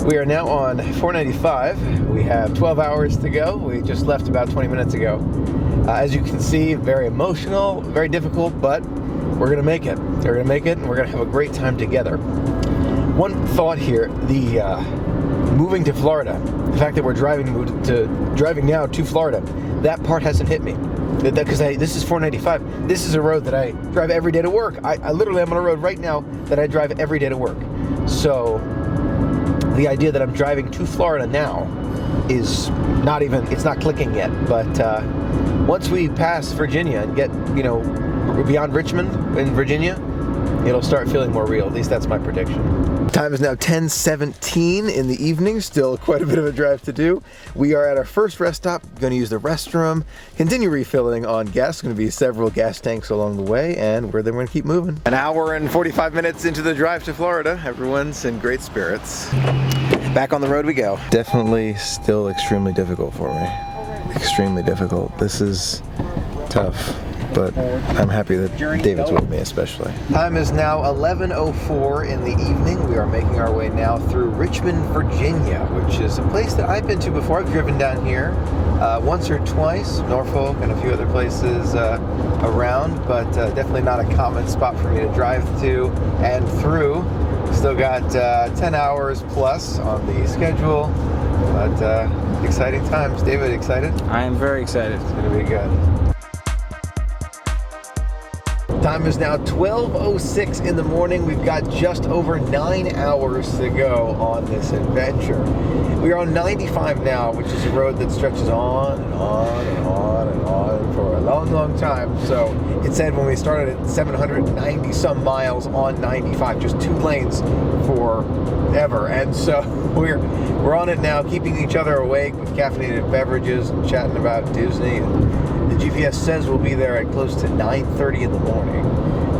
We are now on 495. We have 12 hours to go. We just left about 20 minutes ago. As you can see, very emotional, very difficult, but we're going to make it. We're going to make it, and we're going to have a great time together. One thought here, the moving to Florida, the fact that we're driving now to Florida, that part hasn't hit me. Because this is 495. This is a road that I drive every day to work. I literally am on a road right now that I drive every day to work. So the idea that I'm driving to Florida now is not even, it's not clicking yet. But once we pass Virginia and get, beyond Richmond in Virginia, it'll start feeling more real. At least that's my prediction. Time is now 10:17 in the evening. Still quite a bit of a drive to do. We are at our first rest stop. Going to use the restroom, continue refilling on gas. Going to be several gas tanks along the way, and then we're going to keep moving. An hour and 45 minutes into the drive to Florida. Everyone's in great spirits. Back on the road we go. Definitely still extremely difficult for me. Extremely difficult. This is tough. But I'm happy that David's with me, especially. Time is now 11:04 in the evening. We are making our way now through Richmond, Virginia, which is a place that I've been to before. I've driven down here once or twice, Norfolk and a few other places around, but definitely not a common spot for me to drive to and through. Still got 10 hours plus on the schedule, but exciting times. David, excited? I am very excited. It's going to be good. Time is now 12:06 in the morning. We've got just over 9 hours to go on this adventure. We are on 95 now, which is a road that stretches on and on and on and on for a long, long time. So it said when we started at 790 some miles on 95, just 2 lanes forever. And so we're on it now, keeping each other awake with caffeinated beverages and chatting about Disney. And the GPS says we'll be there at close to 9:30 in the morning,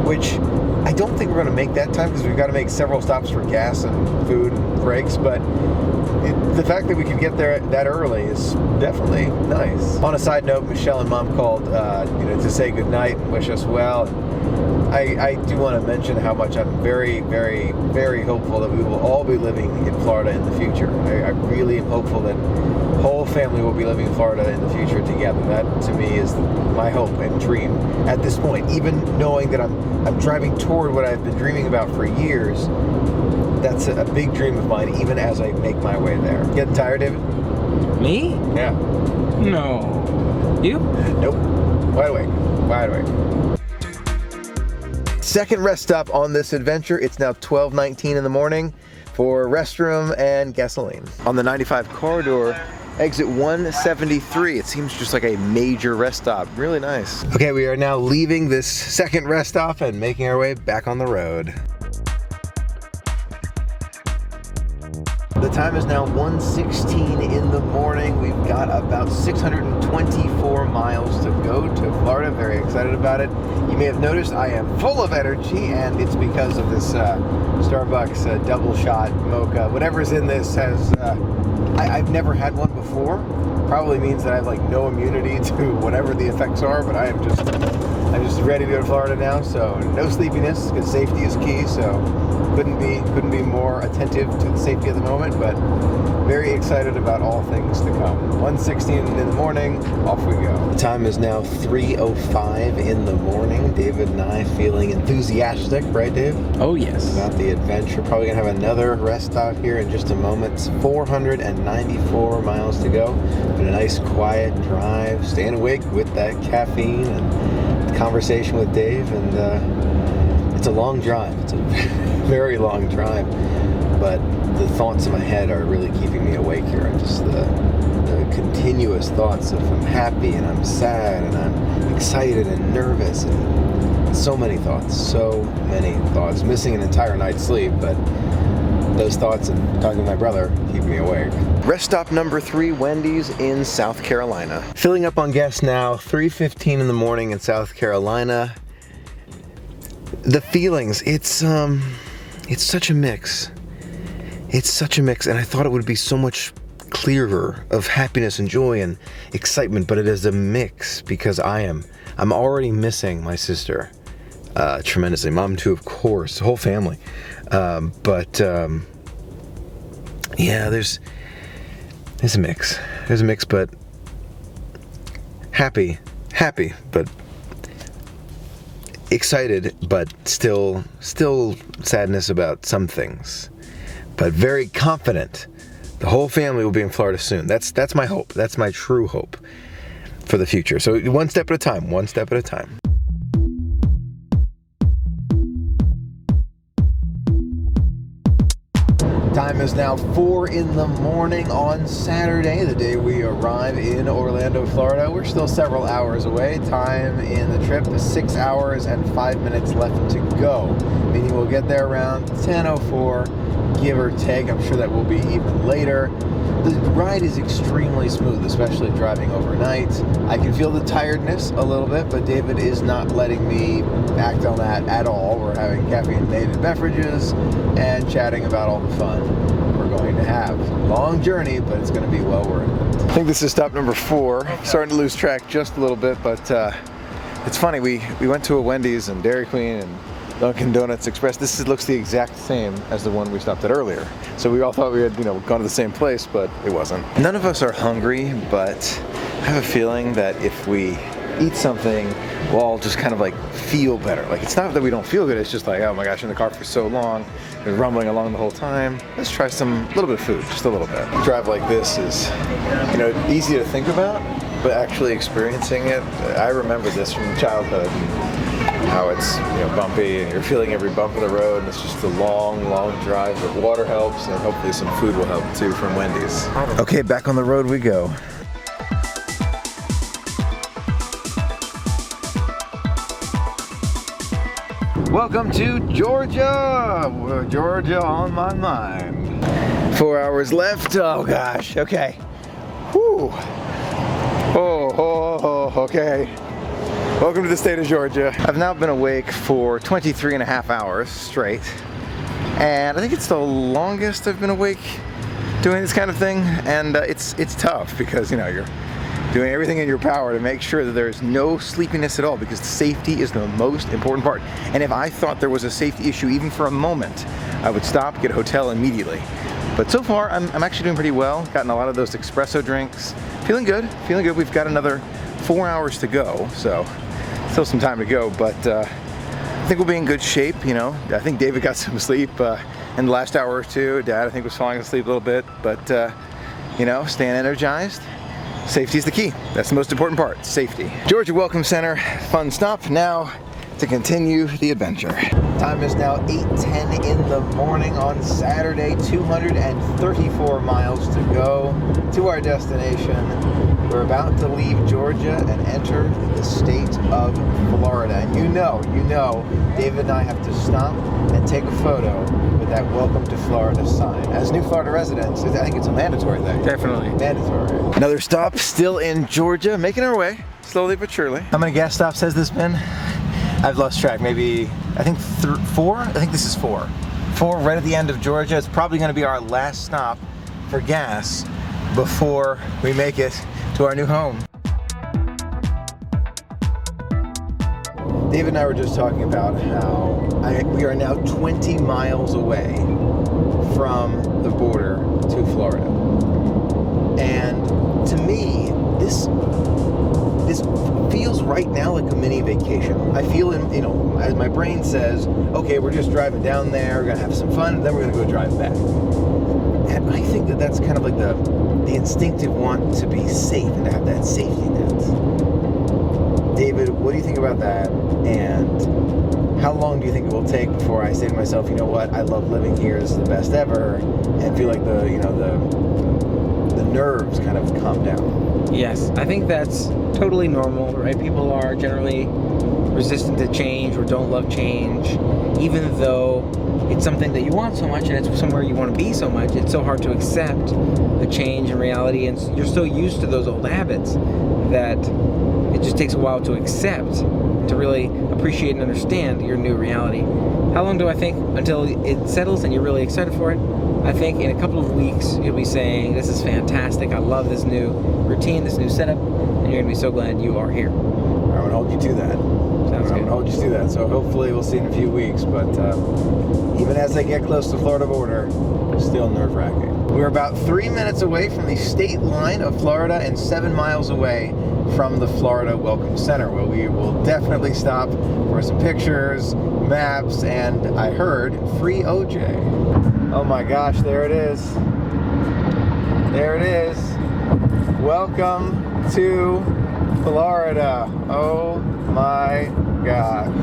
which I don't think we're going to make that time because we've got to make several stops for gas and food and breaks, but the fact that we can get there that early is definitely nice. On a side note, Michelle and Mom called to say goodnight and wish us well. I do want to mention how much I'm very, very, very hopeful that we will all be living in Florida in the future. I really am hopeful that the whole family will be living in Florida in the future together. That, to me, is my hope and dream at this point. Even knowing that I'm driving toward what I've been dreaming about for years, that's a big dream of mine, even as I make my way there. Getting tired, David? Me? Yeah. No. You? Nope. Wide awake. Wide awake. Second rest stop on this adventure. It's now 12:19 in the morning for restroom and gasoline. On the 95 corridor, exit 173. It seems just like a major rest stop. Really nice. Okay, we are now leaving this second rest stop and making our way back on the road. The time is now 1:16 in the morning. We've got about 624 miles to go to Florida. Very excited about it. You may have noticed I am full of energy, and it's because of this Starbucks double shot mocha. Whatever's in this has, I've never had one before. Probably means that I have like no immunity to whatever the effects are, but I'm just ready to go to Florida now. So no sleepiness, because safety is key. So couldn't be more attentive to the safety of the moment, but very excited about all things to come. 1:16 in the morning, off we go. The time is now 3:05 in the morning. David and I feeling enthusiastic, right, Dave? Oh, yes. About the adventure. Probably gonna have another rest stop here in just a moment. It's 494 miles to go. Been a nice quiet drive, staying awake with that caffeine and conversation with Dave, and it's a long drive. It's a very long drive, but the thoughts in my head are really keeping me awake here. Just the continuous thoughts of I'm happy and I'm sad and I'm excited and nervous, and so many thoughts. Missing an entire night's sleep, but those thoughts and talking to my brother keep me awake. Rest stop number 3, Wendy's in South Carolina. Filling up on gas now, 3:15 in the morning in South Carolina. The feelings, it's such a mix. It's such a mix, and I thought it would be so much clearer of happiness and joy and excitement, but it is a mix because I'm already missing my sister tremendously. Mom too, of course, the whole family. But Yeah, there's a mix. There's a mix, but happy, but excited, but still sadness about some things. But very confident. The whole family will be in Florida soon. That's my hope. That's my true hope for the future. So one step at a time, one step at a time. Time is now 4 in the morning on Saturday, the day we arrive in Orlando, Florida. We're still several hours away. Time in the trip is 6 hours and 5 minutes left to go, meaning we'll get there around 10:04, give or take. I'm sure that will be even later. The ride is extremely smooth, especially driving overnight. I can feel the tiredness a little bit, but David is not letting me act on that at all. We're having caffeinated beverages and chatting about all the fun we're going to have. Long journey, but it's going to be well worth it. I think this is stop number 4. Starting to lose track just a little bit, but it's funny. We went to a Wendy's and Dairy Queen and Dunkin' Donuts Express. This looks the exact same as the one we stopped at earlier. So we all thought we had, gone to the same place, but it wasn't. None of us are hungry, but I have a feeling that if we eat something, we'll all just kind of like feel better. Like, it's not that we don't feel good, it's just like, oh my gosh, in the car for so long, it was rumbling along the whole time. Let's try a little bit of food, just a little bit. A drive like this is, easy to think about, but actually experiencing it, I remember this from childhood. How it's bumpy and you're feeling every bump of the road, and it's just a long drive, but water helps, and hopefully some food will help too from Wendy's. Okay, back on the road we go. Welcome to Georgia! Georgia on my mind. 4 hours left, oh gosh, okay. Whew. Oh, okay. Welcome to the state of Georgia. I've now been awake for 23 and a half hours straight, and I think it's the longest I've been awake doing this kind of thing, and it's tough because you're doing everything in your power to make sure that there's no sleepiness at all, because safety is the most important part. And if I thought there was a safety issue even for a moment, I would stop, get a hotel immediately. But so far, I'm actually doing pretty well. Gotten a lot of those espresso drinks. Feeling good. We've got another 4 hours to go, so still some time to go, but I think we'll be in good shape. I think David got some sleep in the last hour or two. Dad, I think, was falling asleep a little bit, but staying energized. Safety is the key. That's the most important part, safety. Georgia Welcome Center, fun stop. Now to continue the adventure. Time is now 8:10 in the morning on Saturday, 234 miles to go to our destination. We're about to leave Georgia and enter the state of Florida. And you know, David and I have to stop and take a photo with that Welcome to Florida sign. As new Florida residents, I think it's a mandatory thing. Definitely. Mandatory. Another stop, still in Georgia, making our way, slowly but surely. How many gas stops has this been? I've lost track, maybe, I think 4? I think this is 4. 4 right at the end of Georgia. It's probably gonna be our last stop for gas before we make it to our new home. David and I were just talking about how we are now 20 miles away from the border to Florida. And to me, this feels right now like a mini vacation. I feel, as my brain says, okay, we're just driving down there, we're gonna have some fun, then we're gonna go drive back. And I think that that's kind of like the instinctive want to be safe and to have that safety net. David, what do you think about that? And how long do you think it will take before I say to myself, you know what, I love living here, this is the best ever, and feel like the nerves kind of calm down? Yes, I think that's totally normal, right? People are generally resistant to change or don't love change, even though it's something that you want so much and it's somewhere you want to be so much. It's so hard to accept the change in reality, and you're so used to those old habits that it just takes a while to accept, to really appreciate and understand your new reality. How long do I think until it settles and you're really excited for it? I think in a couple of weeks you'll be saying, this is fantastic, I love this new routine, this new setup, and you're going to be so glad you are here. I would hold you to that. Sounds I'm good. gonna hold you to that. So hopefully we'll see in a few weeks. But even as they get close to the Florida border, it's still nerve-wracking. We're about 3 minutes away from the state line of Florida and 7 miles away from the Florida Welcome Center, where we will definitely stop for some pictures, maps, and I heard free OJ. Oh my gosh, there it is. There it is. Welcome to Florida. Oh my gosh.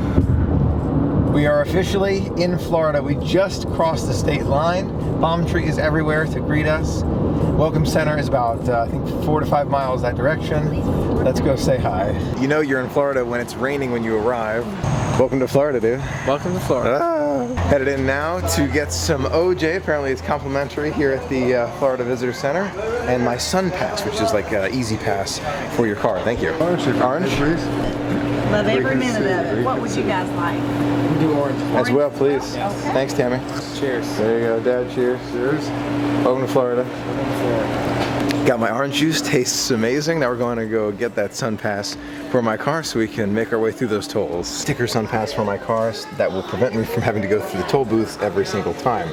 We are officially in Florida. We just crossed the state line. Palm trees everywhere to greet us. Welcome Center is about, I think, 4 to 5 miles that direction. Let's go say hi. You know you're in Florida when it's raining when you arrive. Welcome to Florida, dude. Welcome to Florida. Headed in now to get some OJ. Apparently it's complimentary here at the Florida Visitor Center. And my Sun Pass, which is like an easy pass for your car. Thank you. Orange, please. Love every minute of it. What would you guys like? Do orange. As well, please. Okay. Thanks, Tammy. Cheers. There you go, Dad. Cheers. Cheers. Welcome to Florida. Got my orange juice. Tastes amazing. Now we're going to go get that Sun Pass for my car so we can make our way through those tolls. Sticker Sun Pass for my cars that will prevent me from having to go through the toll booths every single time.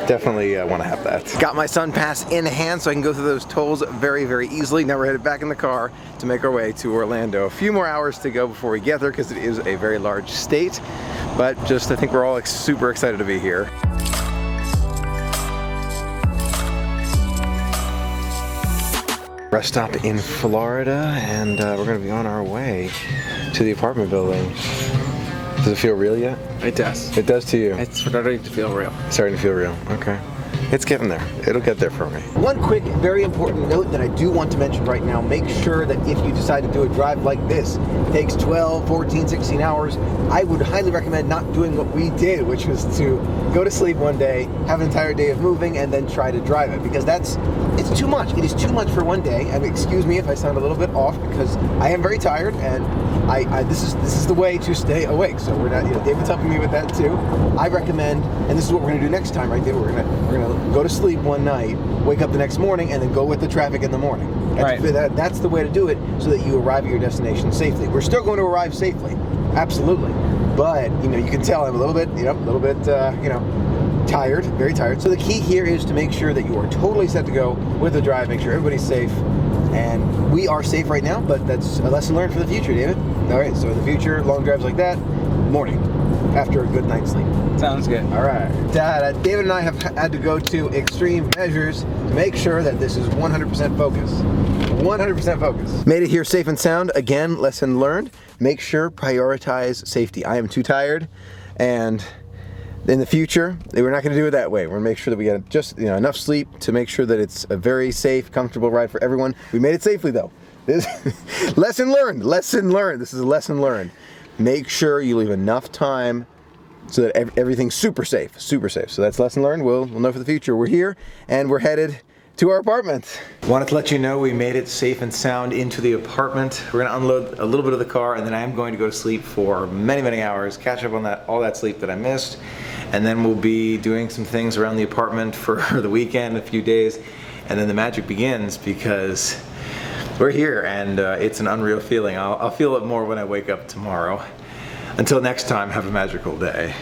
Definitely want to have that. Got my Sun Pass in hand so I can go through those tolls very, very easily. Now we're headed back in the car to make our way to Orlando. A few more hours to go before we get there because it is a very large state. But just, I think we're all super excited to be here. Rest stop in Florida, and we're going to be on our way to the apartment building. Does it feel real yet? It does. It does to you? It's starting to feel real. Starting to feel real. Okay. It's getting there. It'll get there for me. One quick, very important note that I do want to mention right now. Make sure that if you decide to do a drive like this, it takes 12, 14, 16 hours, I would highly recommend not doing what we did, which was to go to sleep one day, have an entire day of moving, and then try to drive it. Because it's too much. It is too much for one day. And excuse me if I sound a little bit off, because I am very tired, and this is the way to stay awake. So we're not, David's helping me with that too. I recommend, and this is what we're gonna do next time, right, David? We're gonna go to sleep one night, wake up the next morning, and then go with the traffic in the morning. That's the way to do it, so that you arrive at your destination safely. We're still going to arrive safely, absolutely. But you can tell I'm a little bit, tired, very tired. So the key here is to make sure that you are totally set to go with the drive. Make sure everybody's safe, and we are safe right now. But that's a lesson learned for the future, David. All right. So in the future, long drives like that, morning, after a good night's sleep. Sounds good. All right. Dad, David and I have had to go to extreme measures to make sure that this is 100% focus. 100% focus. Made it here safe and sound. Again, lesson learned. Make sure, prioritize safety. I am too tired, and in the future, we're not going to do it that way. We're going to make sure that we get just enough sleep to make sure that it's a very safe, comfortable ride for everyone. We made it safely, though. This lesson learned. Lesson learned. This is a lesson learned. Make sure you leave enough time so that everything's super safe, super safe. So that's lesson learned. We'll know for the future. We're here, and we're headed to our apartment. Wanted to let you know we made it safe and sound into the apartment. We're gonna unload a little bit of the car, and then I am going to go to sleep for many, many hours, catch up on all that sleep that I missed, and then we'll be doing some things around the apartment for the weekend, a few days, and then the magic begins because we're here, and it's an unreal feeling. I'll feel it more when I wake up tomorrow. Until next time, have a magical day.